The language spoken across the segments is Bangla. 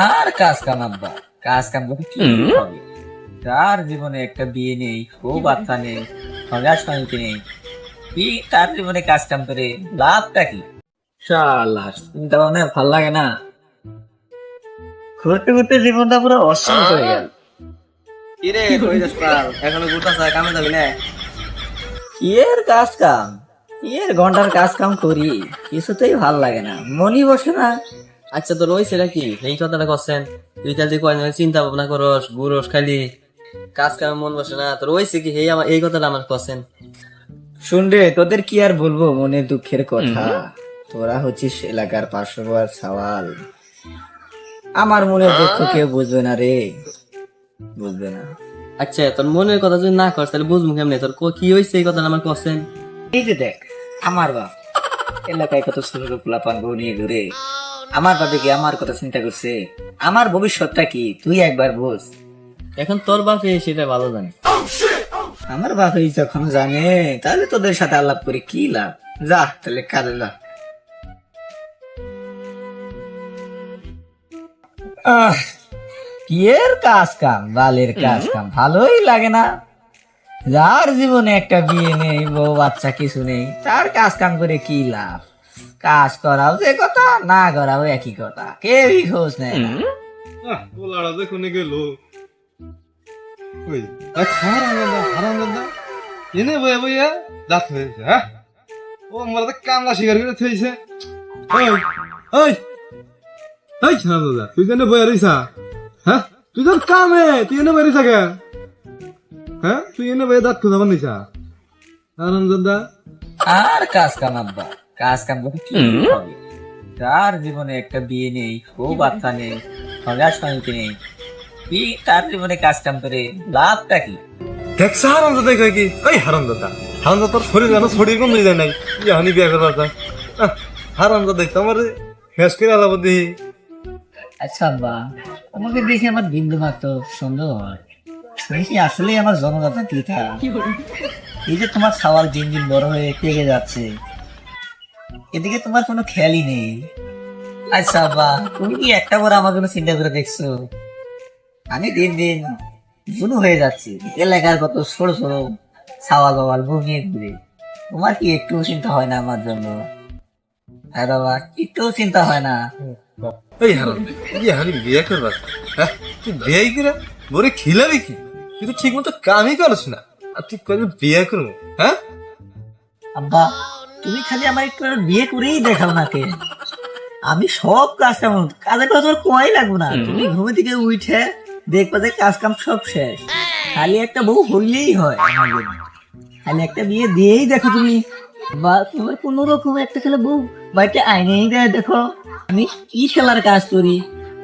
আর কাজ কাম আব্বা, কাজ কাম করে কি হবে? তার জীবনে একটা বিয়ে নেই, ও বাচ্চা নেই, সঙ্গাস সঙ্গী নেই, কি তার জীবনে কাজ কাম করে লাভটা কি? শালা চিন্তা ভাবনা ভাল লাগে না। ঘুরতে ঘুরতে জীবনটা পুরো অসম হয়ে গেল। কিরে কই যাস পাল? এখনো ঘুরতাছ, কামে যাবি না? কি এর কাজ কাম, কি এর ঘন্টার কাজ কাম করি, কিছুতেই ভাল লাগে না, মনই বসে না। আচ্ছা তোর ওই ছেলে কি এই কথাটা করছেন? তুই তাহলে কয় চিন্তা ভাবনা করস, ঘুরস খালি, কাজ কামে মন বসে না, তোর ওইছে কি এই আমার এই কথাটা আমার করছেন? শুন রে, তোদের কি আর বলবো মনের দুঃখের কথা। তোরা হচ্ছিস এলাকার পার্শ্ববর্তী সওয়াল। আমার মনের দুঃখ কেউ বুঝবে না রে, বুঝবে না। আচ্ছা তোর মনের কথা যদি না করস তাহলে বুঝবো কেমনে তোর কি হয়েছে এই কথাটা আমার করছেন? এই যে দেখ, আমার বাপ এলাকায় কত ছোট ছোট পোলাপান বউ নিয়ে ঘুরে, আমার বাপে কি আমার কথা চিন্তা করছে? আমার ভবিষ্যৎটা কি তুই একবার বোঝ। এখন তোর বাপে সেটা ভালো জানে। আমার বাপে যখন জানে তাহলে তোদের সাথে আলাপ করে কি লাভ? যা তাহলে কাজে যা। কি এর কাজ কাম, বালের কাজ কাম, ভালোই লাগে না। যার জীবনে একটা বিয়ে নেই, বউ বাচ্চা কিছু নেই, তার কাজ কাম করে কি লাভ? কাজ করাও যে কথা, না করাও একই কথা, কেউই খোঁজ নেয় না। পোলাটা দেখুন গেল ওই হারামজাদা এনে বইয়া বইয়া দাঁত হয়েছে। হ্যাঁ, ও আমার তো কামলা শিকার করে থইছে। ওই ওই ওই হারামজাদা, তুই কেন বইয়া রইছা? হ্যাঁ, তুই তোর কামে তুই এনে বইয়া রইছা কে? হ্যাঁ, তুই এনে বইয়া দাঁত খুঁজাবার নিছা হারামজাদা। আর কাজ কাম আব্বা, কাজ কাম করে কি হবে? তার জীবনে একটা বিয়ে নেই, বউ বাচ্চা নেই, সঙ্গাস সঙ্গী নেই, কি তার জীবনে কাজ কাম করে লাভটা কি? দেখছা হারামজাদা কয় কি? ওই হারামজাদা, হারামজাদা তোর শরীর জানো, শরীর কোন যায় নাই, ইয়ানি বিয়া করবার তা হারামজাদা দেখতো আমার ফেস করে আলাপ দিই। আচ্ছা আব্বা, তোমাকে দেখে আমার বিন্দু মাত্র সন্দেহ হয়, তুমি কি আসলে আমার জন্মদাতা পিতা? এই যে তোমার সওয়াল দিন দিন বড় হয়ে পেকে যাচ্ছে, এদিকে তোমার কোনো খেয়ালই নেই। আচ্ছা আব্বা, তুমি কি একটা বার আমার জন্য চিন্তা করে দেখছো? আমি দিন দিন বুড়ো হয়ে যাচ্ছি, এলাকার কত ছোট ছোট সাওয়াল বাবাল বউ নিয়ে ঘুরে, তোমার কি একটু চিন্তা হয় না আমার জন্য? হ্যাঁ বাবা, একটু চিন্তা হয় না? এই হারাম, ইয়ানি বিয়া করবার, হ্যাঁ তুই বিয়াই করে বরে খিলাবি কি? তুই তো ঠিক মতো কামই করছ না, আর তুই কবে বিয়া করবো? হ্যাঁ, আব্বা, তুমি খালি আমার একটু বিয়ে করেই দেখাও না কে, আমি সব কাজ তেমন কাজের কথা তোমার কোয়াই লাগবো না। তুমি ঘুমে থেকে উঠে দেখবা যে কাজ কাম সব শেষ, খালি একটা বউ হইলেই হয় আমার জন্য। খালি একটা বিয়ে দিয়েই দেখো তুমি, বা তোমার কোন রকম একটা খেলে বউ বাড়িতে আইনেই দেয় দেখো আমি কি খেলার কাজ করি।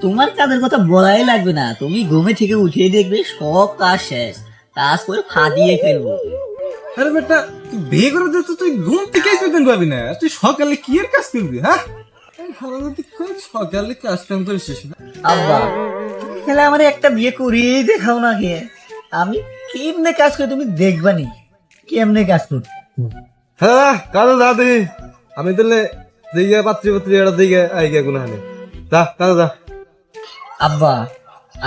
তোমার কাজের কথা বলাই লাগবে না, তুমি ঘুমে থেকে উঠেই দেখবে সব কাজ শেষ, কাজ করে ফাঁদিয়ে ফেলবো। আরে বেটা, তুই বিয়ে করে দে তো, তুই ঘুম থেকে দিন পাবি না, তুই সকালে কি এর কাজ করবি? হ্যাঁ, হারাম, তুই সকালে কাজ কাম করিস না? আব্বা, তুমি খেলে আমার একটা বিয়ে করিয়ে দেখাও না কে, আমি কেমনে কাজ করি তুমি দেখবানি, কেমনে কাজ করি। হ্যাঁ, কাজে যা দেখি, আমি তাহলে দিকে পাত্রী পাত্রী এটা দিকে আইগে গুনা হানে, যা কাজে যা। আব্বা,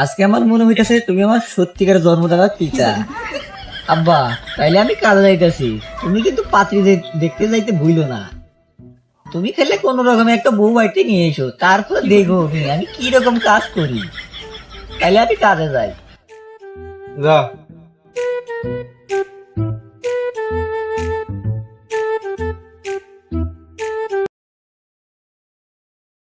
আজকে আমার মনে হইতেছে তুমি আমার সত্যিকার জন্মদাতা পিতা। আব্বা, তাইলে আমি কাজে যাইতেছি, তুমি কিন্তু পাত্রী দেখতে যাইতে ভুলো না। তুমি খেলে কোন রকম একটা বউ বাড়িতে নিয়ে এসো, তারপর দেখো আমি কি রকম কাজ করি। তাইলে আমি কাজে যাই। যা।